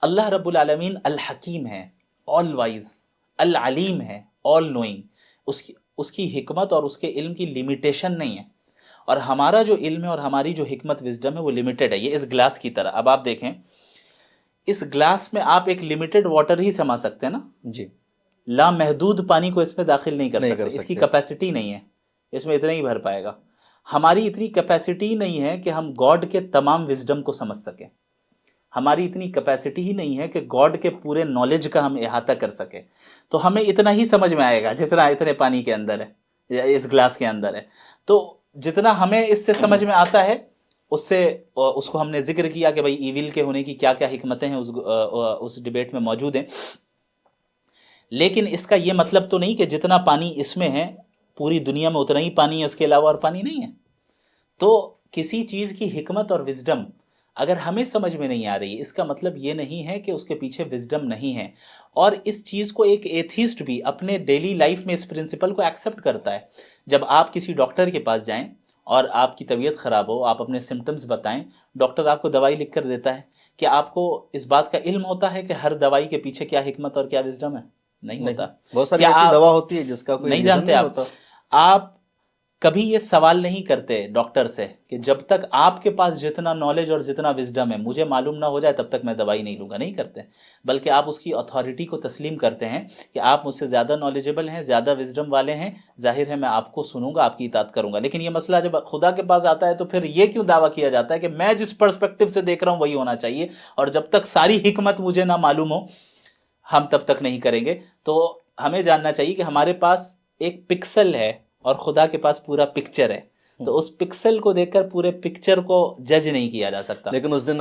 اللہ رب العالمین الحکیم ہے، آل وائز، العلیم ہے، آل نوئنگ. اس کی حکمت اور اس کے علم کی لمیٹیشن نہیں ہے، اور ہمارا جو علم ہے اور ہماری جو حکمت وزڈم ہے وہ لمیٹڈ ہے. یہ اس گلاس کی طرح. اب آپ دیکھیں اس گلاس میں آپ ایک لمیٹڈ واٹر ہی سما سکتے ہیں نا جی، لامحدود پانی کو اس میں داخل نہیں کر سکتے. اس کی کیپیسٹی نہیں ہے، اس میں اتنا ہی بھر پائے گا. ہماری اتنی کیپیسٹی نہیں ہے کہ ہم گاڈ کے تمام وزڈم کو سمجھ سکیں. ہماری اتنی کیپیسٹی ہی نہیں ہے کہ گاڈ کے پورے نالج کا ہم احاطہ کر سکیں. تو ہمیں اتنا ہی سمجھ میں آئے گا جتنا اتنے پانی کے اندر ہے یا اس گلاس کے اندر ہے. تو جتنا ہمیں اس سے سمجھ میں آتا ہے اس کو ہم نے ذکر کیا کہ بھائی ایویل کے ہونے کی کیا کیا حکمتیں ہیں اس ڈیبیٹ میں موجود ہیں. لیکن اس کا یہ مطلب تو نہیں کہ جتنا پانی اس میں ہے پوری دنیا میں اتنا ہی پانی ہے، اس کے علاوہ اور پانی نہیں ہے. تو کسی چیز کی حکمت اور وزڈم اگر ہمیں سمجھ میں نہیں آ رہی، اس کا مطلب یہ نہیں ہے کہ اس کے پیچھے وزڈم نہیں ہے. اور اس چیز کو ایک ایتھیسٹ بھی اپنے ڈیلی لائف میں اس پرنسپل کو ایکسیپٹ کرتا ہے. جب آپ کسی ڈاکٹر کے پاس جائیں اور آپ کی طبیعت خراب ہو، آپ اپنے سمٹمز بتائیں، ڈاکٹر آپ کو دوائی لکھ کر دیتا ہے. کیا آپ کو اس بات کا علم ہوتا ہے کہ ہر دوائی کے پیچھے کیا حکمت اور کیا وزڈم ہے؟ نہیں ہوتا. بہت ساری کیا ایسی آپ دوا ہوتی ہے جس کا کوئی نہیں ریزن جانتے؟ نہیں ہوتا. آپ کبھی یہ سوال نہیں کرتے ڈاکٹر سے کہ جب تک آپ کے پاس جتنا نالج اور جتنا وزڈم ہے مجھے معلوم نہ ہو جائے تب تک میں دوائی نہیں لوں گا. نہیں کرتے، بلکہ آپ اس کی اتھارٹی کو تسلیم کرتے ہیں کہ آپ مجھ سے زیادہ نالجبل ہیں، زیادہ وزڈم والے ہیں، ظاہر ہے میں آپ کو سنوں گا، آپ کی اطاعت کروں گا. لیکن یہ مسئلہ جب خدا کے پاس آتا ہے تو پھر یہ کیوں دعویٰ کیا جاتا ہے کہ میں جس پرسپیکٹو سے دیکھ رہا ہوں وہی ہونا چاہیے، اور جب تک ساری حکمت مجھے نہ معلوم ہو ہم تب تک نہیں کریں گے. تو ہمیں جاننا چاہیے کہ ہمارے پاس ایک پکسل ہے اور خدا کے پاس پورا پکچر ہے. تو اس پکسل کو دیکھ کر پورے پکچر کو جج نہیں کیا جا سکتا. لیکن اس دن